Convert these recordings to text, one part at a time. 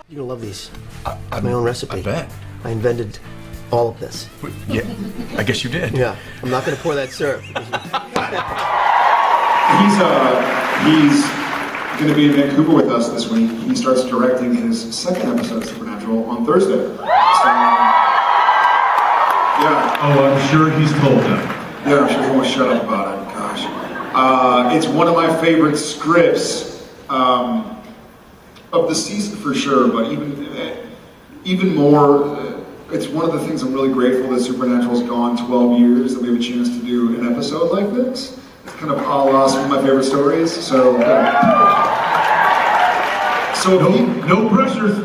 You're gonna love these. It's my own recipe. I bet. I invented all of this. Yeah, I guess you did. Yeah, I'm not gonna pour that syrup. He's going to be in Vancouver with us this week. He starts directing his second episode of Supernatural on Thursday. So, yeah. Oh, I'm sure he's told them. Yeah, I'm sure he won't shut up about it. Gosh. It's one of my favorite scripts of the season for sure, but even more, it's one of the things I'm really grateful that Supernatural's gone 12 years, that we have a chance to do an episode like this. It's kind of a la some of my favorite stories, so... No pressure, if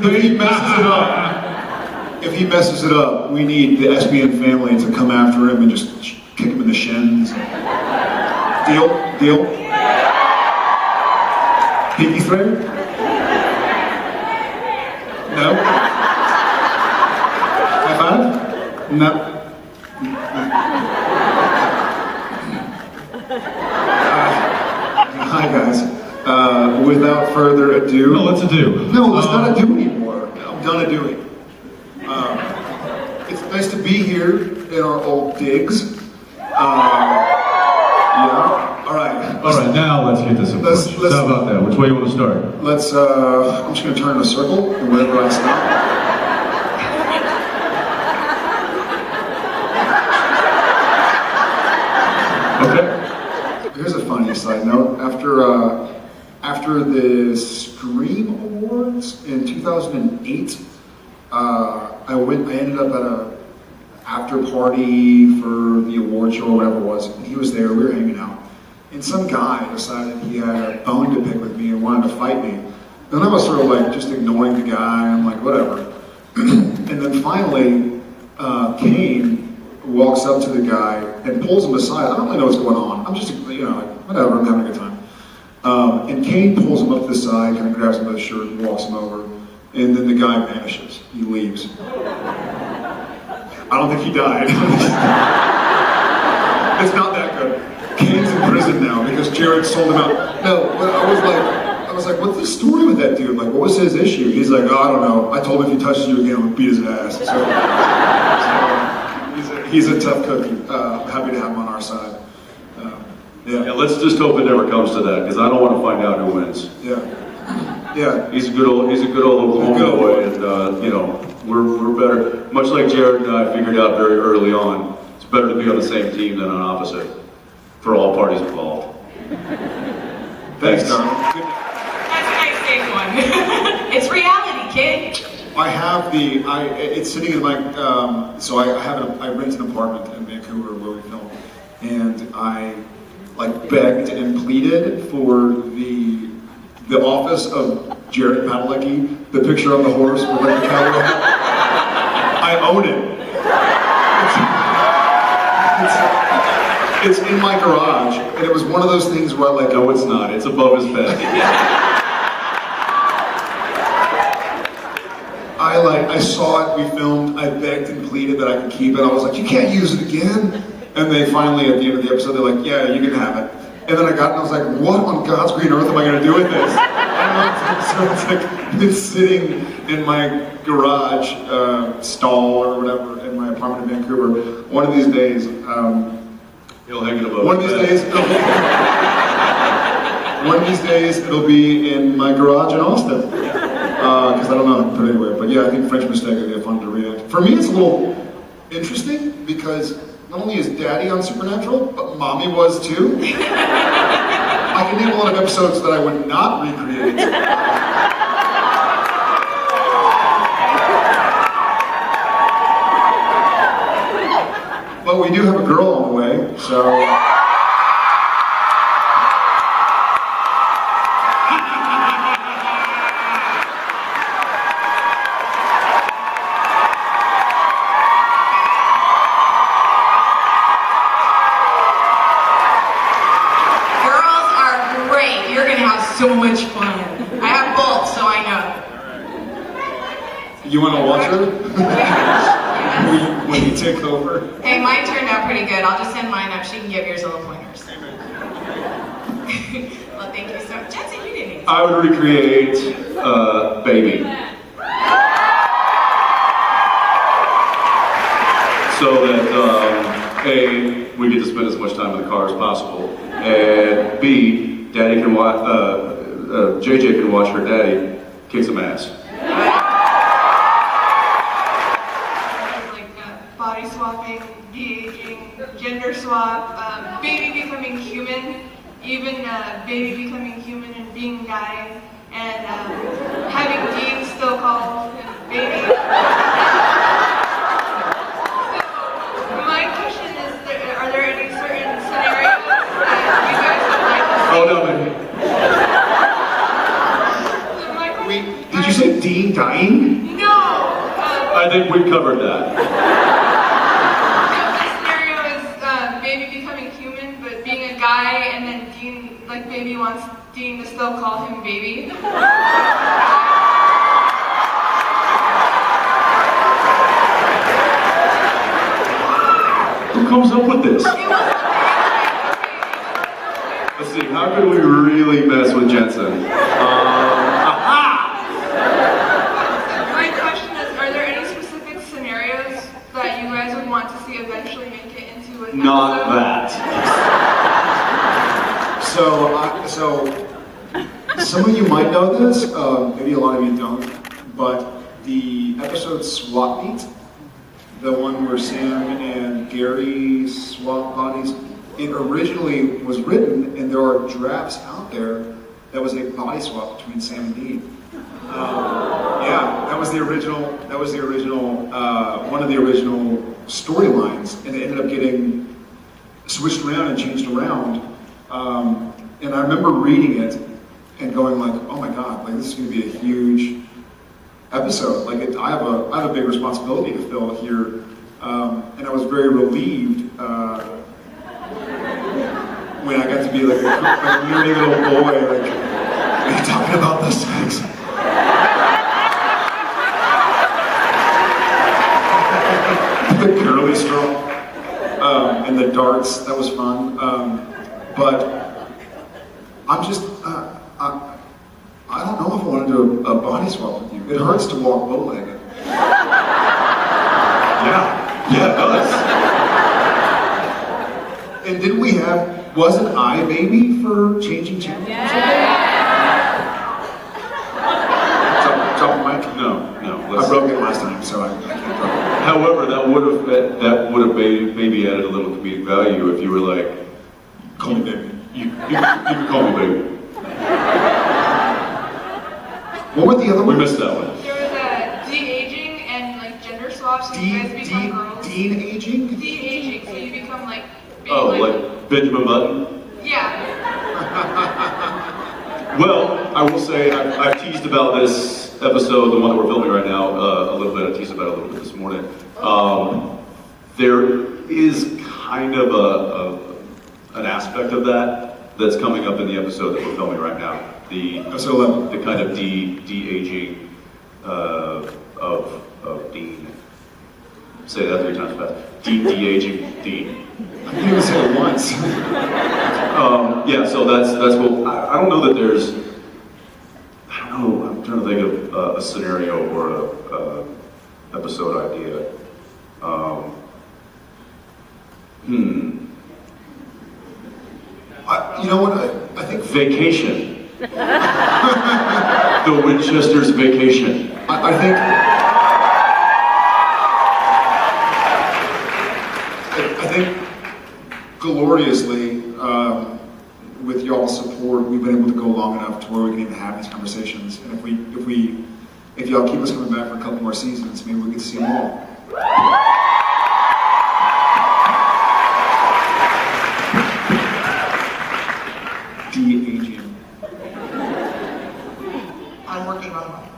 he messes it up, we need the SBN family to come after him and just kick him in the shins. Deal? Deal? Pinky thread? No? High five? No. Hi guys. Without further ado... No, let's do. No, let's not do anymore. I'm done doing. It's nice to be here in our old digs. Yeah. All right. All right, now let's get this in let's- questions. How about that? Which way you want to start? Let's. I'm just gonna turn in a circle, and wherever I stop. Okay. Here's a funny side note. After the Scream Awards in 2008, I ended up at a after party for the award show or whatever it was. And he was there. We were hanging out, and some guy decided he had a bone to pick with me and wanted to fight me. And I was sort of like just ignoring the guy. I'm like, whatever. And then finally, Kane walks up to the guy and pulls him aside. I don't really know what's going on. I'm just, like, whatever, I'm having a good time. And Kane pulls him up to the side, kind of grabs him by the shirt and walks him over. And then the guy vanishes. He leaves. I don't think he died. It's not that good. Kane's in prison now because Jared sold him out. No, but I was like, what's the story with that dude? Like, what was his issue? He's like, oh, I don't know. I told him if he touches you again, I'm gonna beat his ass. So he's a tough cookie. Happy to have him on our side. Yeah, let's just hope it never comes to that, because I don't want to find out who wins. Yeah. He's a good old Oklahoma boy, and we're better. Much like Jared and I figured out very early on, it's better to be on the same team than on opposite, for all parties involved. Thanks, Don. That's a nice safe one. It's reality, kid. I have it's sitting in my, so I rent an apartment in Vancouver where we film, and I begged and pleaded for the office of Jared Padalecki, the picture on the horse with the cowboy hat. I own it. It's in my garage, and it was one of those things where No, it's not. It's above his bed. I saw it, we filmed, I begged and pleaded that I could keep it. I was like, you can't use it again. And they finally, at the end of the episode, they're like, yeah, you can have it. And then I got it and I was like, what on God's green earth am I gonna do with this? So it's like, been sitting in my garage stall or whatever in my apartment in Vancouver. One of these days, He'll hang it above one of his these bed. days, one of these days it'll be in my garage in Austin. Because I don't know how to put it anywhere. But yeah, I think French Mistake would be fun to react. For me, it's a little interesting because not only is Daddy on Supernatural, but Mommy was too. I can name a lot of episodes that I would not recreate. But we do have a girl on the way, so... So much fun. I have both, so I know. You want to watch her? When you take over? Hey, mine turned out pretty good. I'll just send mine up. She can give yours little pointers. Well, thank you so much. Jensen, you didn't. I would recreate Baby. A, we get to spend as much time in the car as possible, and B, Daddy can watch, JJ can watch her daddy kick some ass. Like body swapping, de-aging, gender swap, baby becoming human, even baby becoming human and being a guy, and having Dean still call him baby. So, my question is, are there any certain scenarios that you guys would like to see? Oh no, baby. So my question, Wait, did you say Dean dying? No! I think we covered that. The scenario is baby becoming human, but being a guy, and then Dean, like baby wants Dean to still call him baby. Who comes up with this? It was Let's see, how could we really mess with Jensen? My question is, are there any specific scenarios that you guys would want to see eventually make it into an Not episode? that. So some of you might know this, maybe a lot of you don't, but the episode Swap Meet, the one where Sam and Gary swap bodies, it originally was written, and there are drafts out there that was a body swap between Sam and Dean. Yeah, that was the original, one of the original storylines, and it ended up getting switched around and changed around. And I remember reading it and going like, oh my God, like this is going to be a huge episode. Like I have a big responsibility to fill here. And I was very relieved when I got to be like a nerdy little boy, like talking about the sex. The curly straw and the darts, that was fun. But I'm just, I don't know if I want to do a body swap with you. It hurts to walk bow-legged. Yeah, it does. And didn't we have, wasn't I baby for changing channels? Drop the mic? No. I broke it last time, so I can't drop it. However, that would have maybe added a little comedic value if you were like, Call me baby. you can call me baby. What were the other We ones? missed that one. There was de-aging and like gender swaps, so you guys become girls. Dean aging? De-aging, so you become like being Oh, like Benjamin Button? yeah. Well, I will say I've teased about this episode, the one that we're filming right now, a little bit. I teased about it a little bit this morning. There is kind of an aspect of that that's coming up in the episode that we're filming right now. Episode 11. The kind of de-aging of Dean. Say that 3 times fast. De-aging Dean. I didn't even say it once. Yeah, so that's what I don't know that there's. I don't know. I'm trying to think of a scenario or a episode idea. You know what? I think Vacation. The Winchester's Vacation. I think gloriously, with y'all's support, we've been able to go long enough to where we can even have these conversations. And if y'all keep us coming back for a couple more seasons, maybe we get to see them all. De-aging. I'm working on one.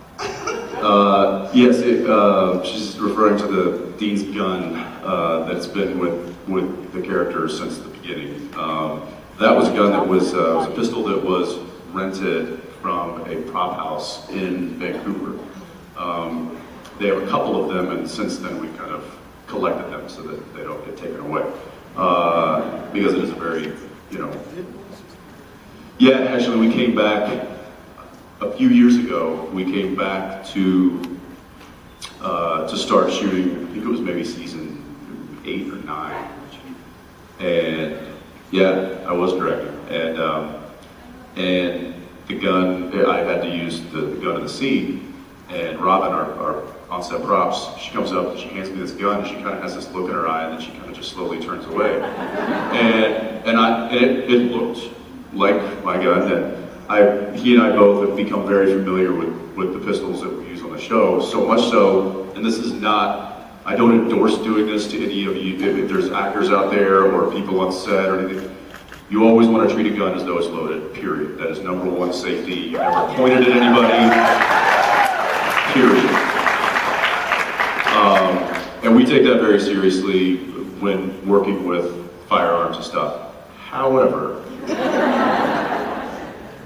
Yes, she's referring to the Dean's gun that's been with the characters since the beginning. That was a gun that was a pistol that was rented from a prop house in Vancouver. They have a couple of them, and since then we kind of collected them so that they don't get taken away. Because it is a very, yeah, actually we came back a few years ago. We came back to start shooting. I think it was maybe season 8 or 9. And yeah, I was directing. And the gun, I had to use the gun in the scene. And Robin, our on-set props, she comes up and she hands me this gun, and she kind of has this look in her eye, and then she kind of just slowly turns away. And it looked like my gun, and he and I both have become very familiar with the pistols that we use on the show, so much so, and this is not, I don't endorse doing this to any of you, if there's actors out there or people on set or anything, you always want to treat a gun as though it's loaded, period. That is number one safety. You never pointed at anybody, period. And we take that very seriously when working with firearms and stuff. However,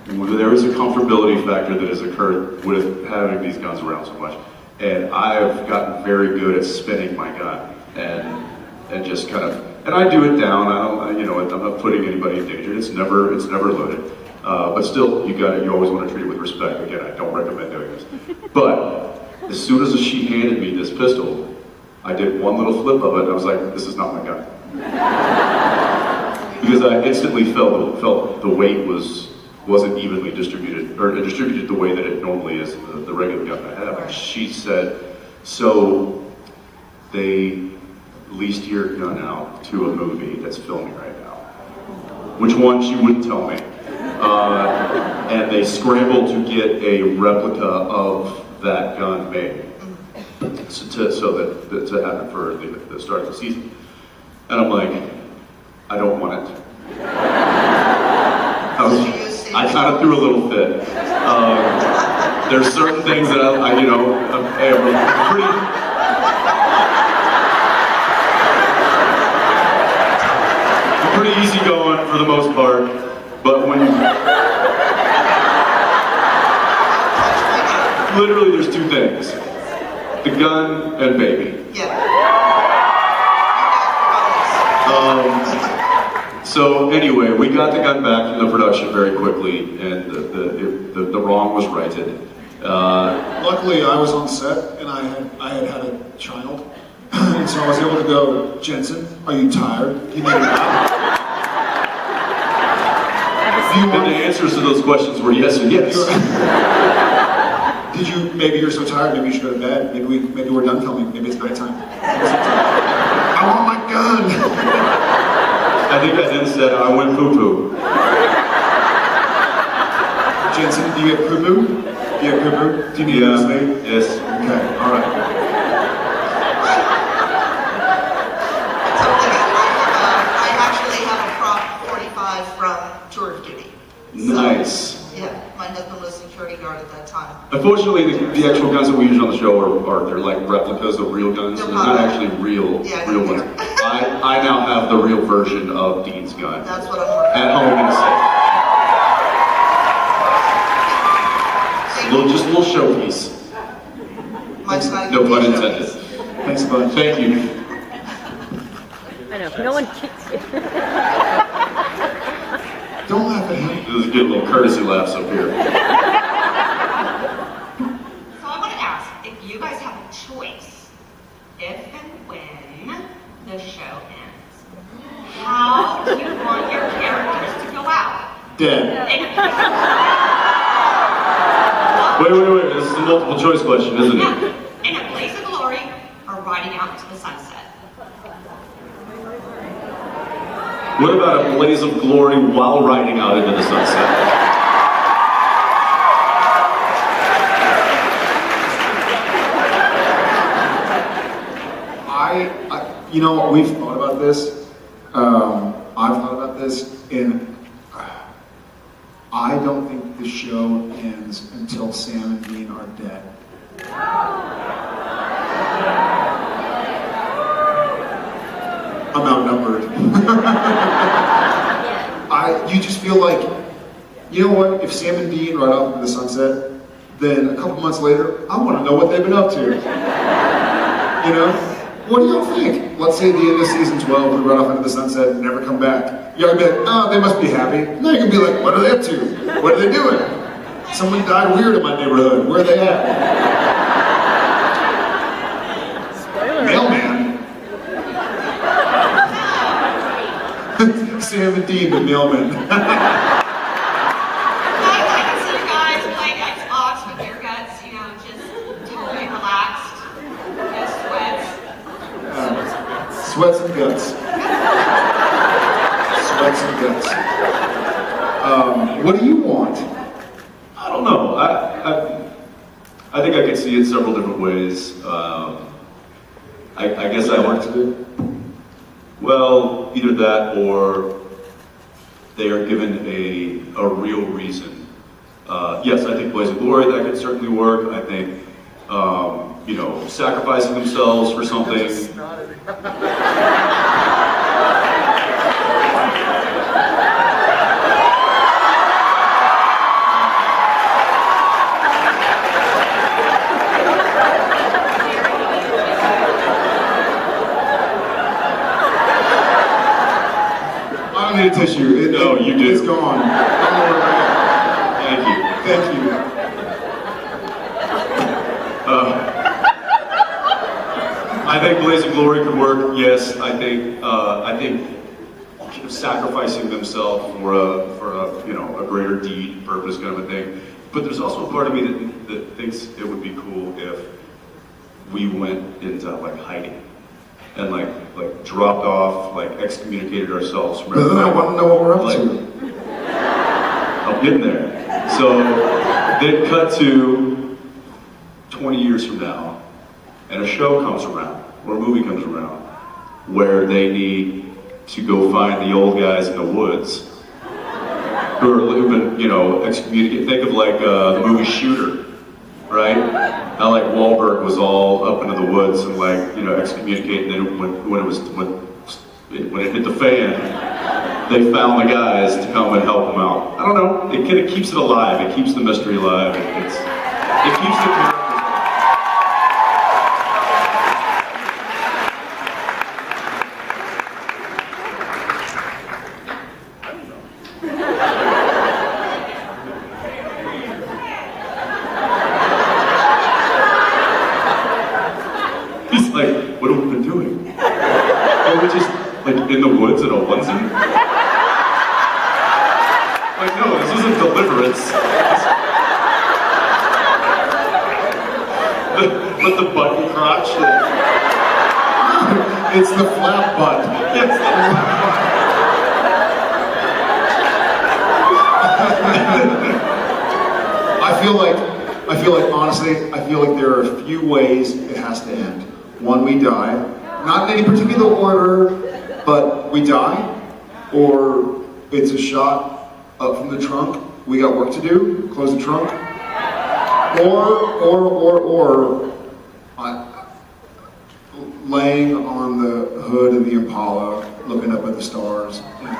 there is a comfortability factor that has occurred with having these guns around so much. And I've gotten very good at spinning my gun and just kind of, and I do it down. I'm not putting anybody in danger. It's never loaded. But still, you always want to treat it with respect. Again, I don't recommend doing this. But as soon as she handed me this pistol, I did one little flip of it, and I was like, this is not my gun. Because I instantly felt the weight wasn't evenly distributed, or distributed the way that it normally is, the regular gun I have. And she said, so they leased your gun out to a movie that's filming right now. Which one, she wouldn't tell me. And they scrambled to get a replica of that gun made. So that to happen for the start of the season. And I'm like, I don't want it. I kind of threw a little fit. There's certain things that I'm pretty easygoing for the most part, but when literally there's two things. The gun and baby. So anyway, we got the gun back from the production very quickly, and the wrong was righted. Luckily, I was on set, and I had a child, and so I was able to go, Jensen, are you tired? He made it out. And the answers to those questions were yes and yes. Maybe you're so tired, maybe you should go to bed. Maybe we're done filming, maybe it's nighttime. I want my gun! I think I then said, I went poo-poo. Jensen, do you have poo-poo? Do you have poo-poo? Do you need this thing? Yes. Okay, alright. I actually have a Prop 45 from Tour of Duty. Nice. Yeah, my husband was security guard at that time. Unfortunately, the actual guns that we use on the show are they're like replicas of real guns. They're not actually real ones. I now have the real version of Dean's gun. That's what I'm working at home in a safe. Just a little showpiece. No pun intended. Thanks, bud. Thank you. I know, no one kicks you. Don't laugh at him. This is a good little courtesy laughs up here. So I want to ask, if you guys have a choice, if and when the show ends, how do you want your characters to go out? Dead. Wait. This is a multiple choice question, isn't it? In a blaze of glory or riding out into the sunset? What about a blaze of glory while riding out into the sunset? We've thought about this. I've thought about this, and I don't think the show ends until Sam and Dean are dead. I'm outnumbered. You just feel like, you know what, if Sam and Dean ride off into the sunset, then a couple months later, I want to know what they've been up to. You know? What do y'all think? Let's say at the end of season 12, we run off into the sunset and never come back. Y'all gonna be like, oh, they must be happy. No, you're gonna be like, what are they up to? What are they doing? Someone died weird in my neighborhood. Where are they at? Mailman. Sam and Dean, the mailman. I can see you guys playing Xbox with your guts, you know, just totally relaxed. No sweats. Sweats and guts. Sweats and guts. What do you want? I don't know. I think I could see it several different ways. I guess I want to do. Well, either that or they are given a real reason. Yes, I think Blaze of Glory, that could certainly work. I think, you know, sacrificing themselves for something. I don't need a tissue. No, you do. It's gone. I don't know where Thank you. Thank you. I think Blaze of Glory could work. Yes, I think sacrificing themselves for a you know, a greater deed, purpose, kind of a thing. But there's also a part of me that thinks it would be cool if we went into like hiding and like dropped off, like excommunicated ourselves from But then I want to know what we're up Like- to. I'm getting there. So then cut to 20 years from now, and a show comes around, or a movie comes around, where they need to go find the old guys in the woods who've been, you know, excommunicated. Think of like the movie Shooter, right? How like Wahlberg was all up into the woods and like, you know, excommunicated. And then when it hit the fan, they found the guys to come and help them out. I don't know. It kind of keeps it alive. It keeps the mystery alive. It keeps the characters alive. He's like, what have we been doing? Are we just like in the woods in a onesie? Like, no, this isn't Deliverance. With the button crotch. It's the flap butt. It's the I feel like honestly, I feel like there are a few ways it has to end. One, we die, not in any particular order, but we die, or it's a shot up from the trunk. We got work to do. Close the trunk. Or laying on the hood of the Impala, looking up at the stars. We do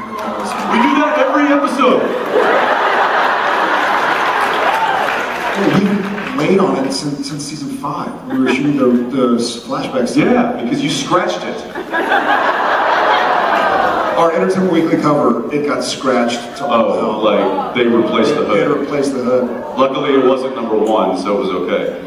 that every episode. We've laid on it since season 5. We were shooting the flashbacks. Yeah, because you scratched it. Our Entertainment Weekly cover, it got scratched to all hell. Oh, like they replaced the They hood. replaced the hood. Luckily, it wasn't #1, so it was okay.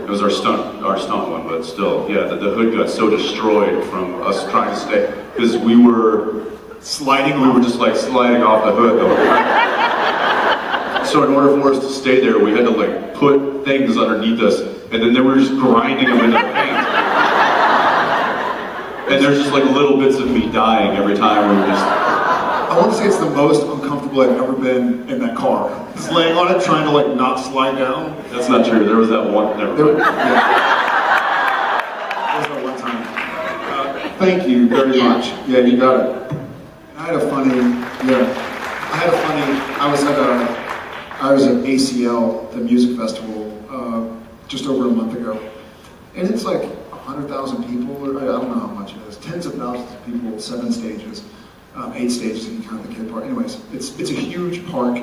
It was our stunt one, but still, yeah, the hood got so destroyed from us trying to stay, because we were just like sliding off the hood. So in order for us to stay there, we had to like put things underneath us, and then they were just grinding them into paint. And there's just like little bits of me dying every time we were just. I want to say it's the most uncomfortable I've ever been in that car. Just laying on it, trying to like not slide down. That's not true. There was that one. Never There mind. was that one time. Thank you very much. Yeah, you got it. I was at ACL, the music festival, just over a month ago. And it's like 100,000 people, or I don't know how much it is, tens of thousands of people, 7 stages, 8 stages if you count the kid part. Anyways, it's a huge park,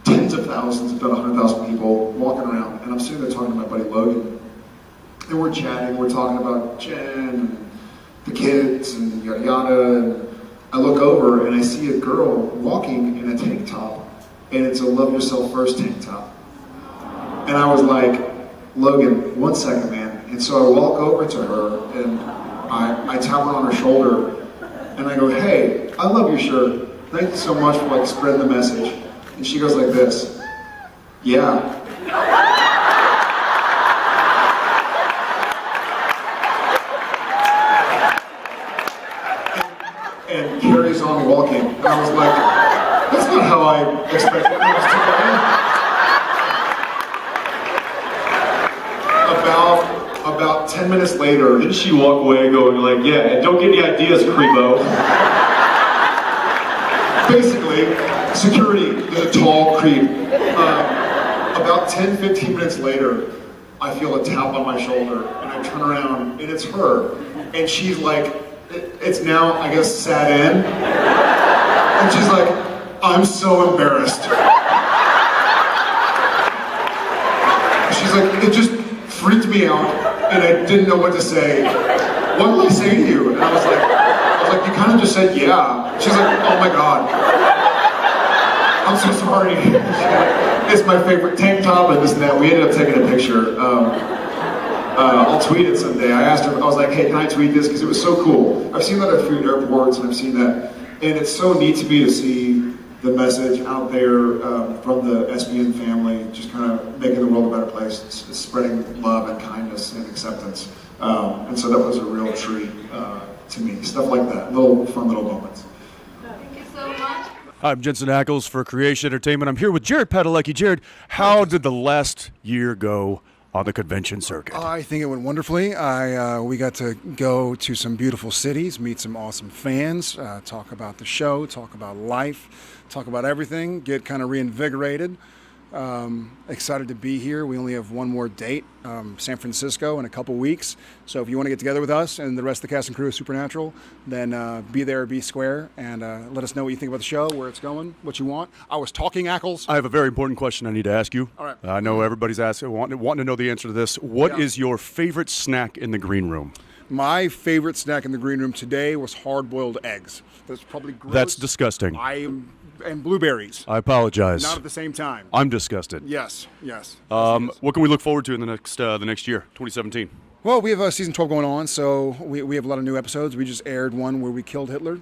tens of thousands, about 100,000 people walking around. And I'm sitting there talking to my buddy Logan. And we're chatting, we're talking about Jen and the kids and yada yada. And I look over and I see a girl walking in a tank top, and it's a Love Yourself First tank top. And I was like, Logan, 1 second, man. And so I walk over to her and I tap her on her shoulder and I go, hey, I love your shirt. Thank you so much for like spreading the message. And she goes like this, yeah. And carries on walking. And I was like, that's not how I expected things to go. About 10 minutes later, Didn't she walk away going like, yeah, and don't get any ideas, creepo? basically, security, the tall creep. About 10, 15 minutes later, I feel a tap on my shoulder, and I turn around, and it's her. And she's like, it's now, I guess, sat in. And she's like, I'm so embarrassed. She's like, it just freaked me out, and I didn't know what to say. What did I say to you? And I was like, you kind of just said yeah. She's like, oh my God. I'm so sorry. It's my favorite tank top and this and that. We ended up taking a picture. I'll tweet it someday. I asked her, I was like, hey, can I tweet this? Because it was so cool. I've seen that at food airports, and I've seen that. And it's so neat to me to see the message out there from the SBN family, just kind of making the world a better place, spreading love and kindness and acceptance. And so that was a real treat to me. Stuff like that, fun little moments. Thank you so much. I'm Jensen Ackles for Creation Entertainment. I'm here with Jared Padalecki. Jared, how did the last year go on the convention circuit? I think it went wonderfully. We got to go to some beautiful cities, meet some awesome fans, talk about the show, talk about life, talk about everything, get kind of reinvigorated. Excited to be here. We only have one more date, San Francisco, in a couple weeks. So if you want to get together with us and the rest of the cast and crew of Supernatural, then be there, be square, and let us know what you think about the show, where it's going, what you want. I was talking Ackles. I have a very important question I need to ask you. All right. I know everybody's asking, wanting to know the answer to this. What is your favorite snack in the green room? My favorite snack in the green room today was hard-boiled eggs. That's probably gross. That's disgusting. And blueberries. I apologize. Not at the same time. I'm disgusted. Yes. What can we look forward to in the next year, 2017? Well, we have season 12 going on, so we have a lot of new episodes. We just aired one where we killed Hitler.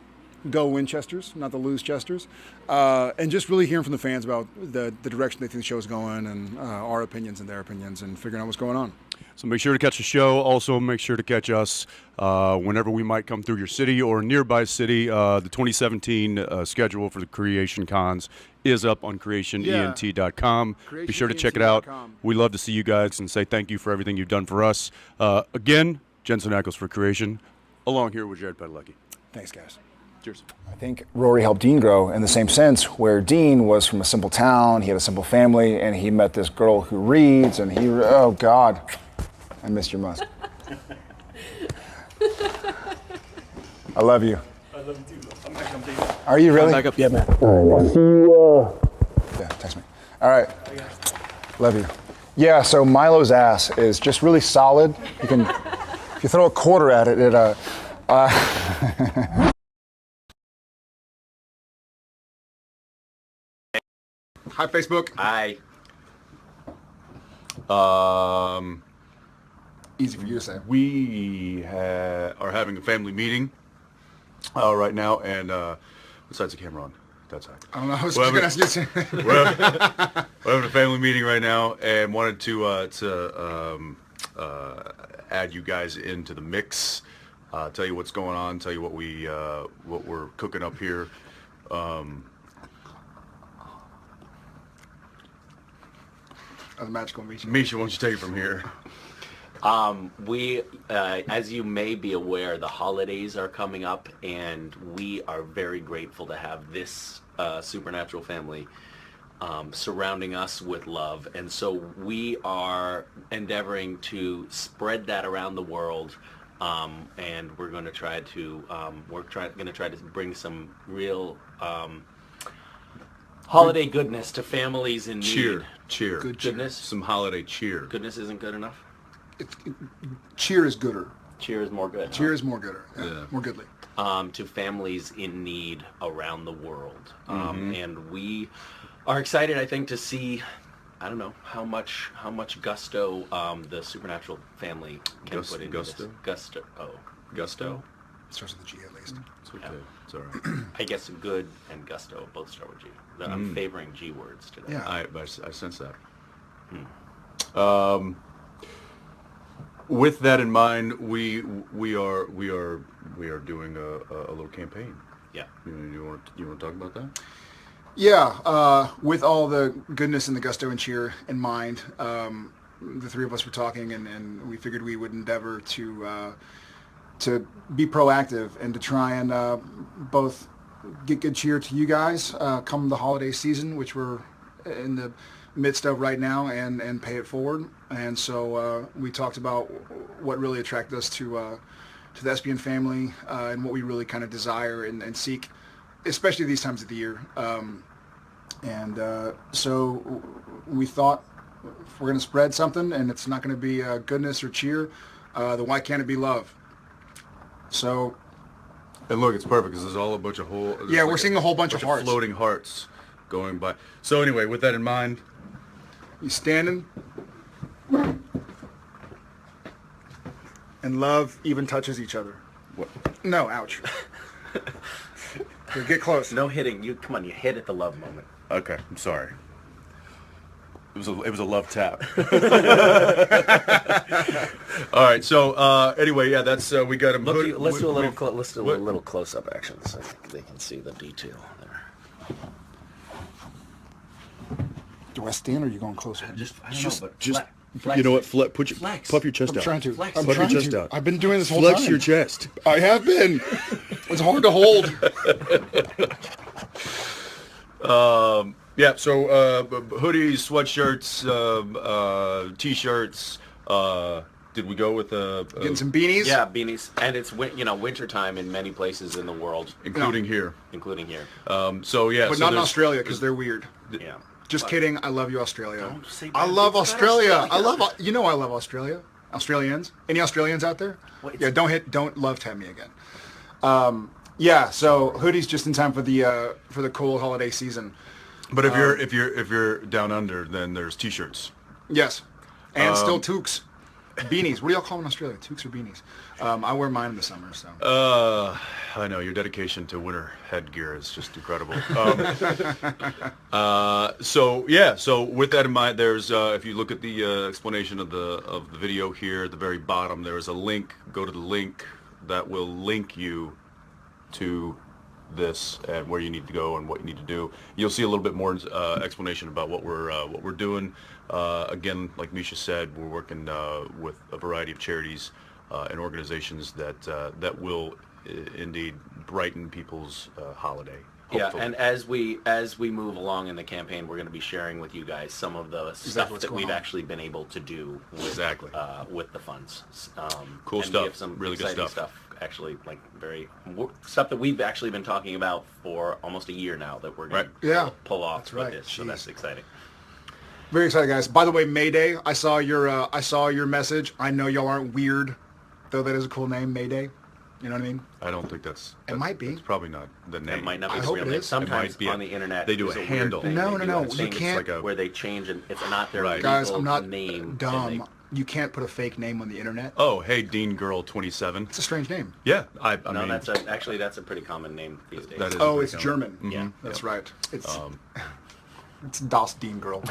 Go Winchesters, not the lose Chesters. And just really hearing from the fans about the direction they think the show's going, and our opinions and their opinions, and figuring out what's going on. So make sure to catch the show. Also, make sure to catch us whenever we might come through your city or nearby city. The 2017 schedule for the Creation Cons is up on creationent.com. Be sure to check it out. We love to see you guys and say thank you for everything you've done for us. Again, Jensen Ackles for Creation, along here with Jared Padalecki. Thanks, guys. Cheers. I think Rory helped Dean grow in the same sense, where Dean was from a simple town, he had a simple family, and he met this girl who reads, and oh God, I missed your musk. I love you. I love you too. I'm back up, Dave. Are you really? I'm back up. Yeah, man. All right, I'll see you. Yeah, text me. All right. Love you. Yeah, so Milo's ass is just really solid. You can, if you throw a quarter at it, Hi, Facebook. Hi. Easy for you to say. We are having a family meeting right now, and what side's the camera on? That side. I don't know. I was just going to ask you. We're having a family meeting right now, and wanted to add you guys into the mix. Tell you what's going on. Tell you what we're cooking up here. The magical Misha. Misha, why don't you take it from here? We, as you may be aware, the holidays are coming up, and we are very grateful to have this Supernatural family surrounding us with love. And so we are endeavoring to spread that around the world, and we're going to try to bring some real holiday goodness to families in need. Cheer. Good goodness. Some holiday cheer. Goodness isn't good enough. Cheer is gooder. Cheer is more good. Cheer is more gooder. Yeah. More goodly. To families in need around the world. And we are excited, I think, to see, I don't know, how much gusto the Supernatural family can put into this. Gusto. Starts with a G at least. It's okay. It's all right. I guess good and gusto both start with G. I'm favoring G words today. Yeah. I sense that. With that in mind, we are doing a little campaign. Yeah. You want to talk about that? Yeah, with all the goodness and the gusto and cheer in mind, the three of us were talking, and we figured we would endeavor to be proactive and to try and both get good cheer to you guys come the holiday season, which we're in the midst of right now, and pay it forward. And so we talked about what really attracted us to the SBN family and what we really kind of desire and seek, especially these times of the year. So we thought, if we're going to spread something and it's not going to be goodness or cheer, then why can't it be love? So, And look, it's perfect because there's all a bunch of we're seeing a whole bunch of hearts. floating hearts going by. So anyway, with that in mind, You standing, and love even touches each other. what? No, ouch. Here, get close. No hitting. You come on. You hit at the love moment. Okay, I'm sorry. It was a love tap. All right. So anyway, yeah, that's we got him. Let's do a little close up action so they can see the detail there. Do I stand or are you going closer? You know what? Put your Flex. puff your chest I'm out. trying to. Flex. I'm Puff your trying chest to. out. I've been doing this whole Flex time. your chest. I have been. It's hard to hold. Yeah. So hoodies, sweatshirts, t-shirts. Did we go with Getting some beanies. Yeah, beanies, and it's winter time in many places in the world, including here? including here. So yeah, But so not in there's- Australia because they're weird. Yeah. Just kidding. I love you, Australia. Don't say I bad love things about Australia. Australia. I love Australia. Australians. Any Australians out there? Wait, Yeah, don't love tag me again. Yeah, so hoodies just in time for the cool holiday season. But if you're down under, then there's t-shirts. Yes, and still toques, beanies. What do y'all call them in Australia? Toques or beanies? I wear mine in the summer. So I know your dedication to winter headgear is just incredible. So with that in mind, there's if you look at the explanation of the video here at the very bottom, there is a link. Go to the link that will link you to this and where you need to go and what you need to do. You'll see a little bit more explanation about what we're doing. Again, like Misha said, we're working with a variety of charities and organizations that will indeed brighten people's holiday. Yeah, hopefully. and as we move along in the campaign, we're going to be sharing with you guys some of the stuff what's that going we've on. actually been able to do with, Exactly. with the funds. Cool and stuff. We have some Really good exciting stuff. actually, like stuff that we've actually been talking about for almost a year now that we're going to Yeah. pull off That's with right. this. So Jeez. that's exciting. very excited, guys. By the way, Mayday. I saw your message. I know y'all aren't weird, though. That is a cool name, Mayday. You know what I mean? I don't think that's. It might be. It's probably not the name. It might not be I the hope real it name. is. It Sometimes might be on the internet they do there's a weird handle. thing. No, They no, do a no, thing you can't- Like a- where they change and it's not their Right. legal Guys, I'm not name. and dumb. You can't put a fake name on the internet. Oh, hey, Dean Girl 27. It's a strange name. Yeah, I No, mean, that's actually a pretty common name these days. that is. Oh, a it's pretty German. common- Yeah. That's right. It's it's Das Dean Girl.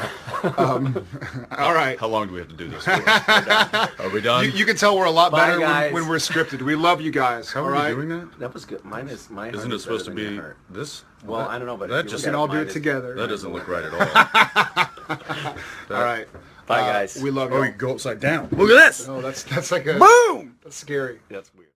All right. How long do we have to do this for? Are we done? You can tell we're a lot Bye, better guys. when we're scripted. We love you guys. How all are right. we doing that? That was good. Mine is Isn't heart it is supposed to better than be your heart. this? Well, I don't know, but that if you just look We can at all it, do mine it is- together. that doesn't look right at all. All right. Bye, guys. We love Oh, you. you go upside down. Look at this. Oh, that's like a Boom. That's scary. That's weird.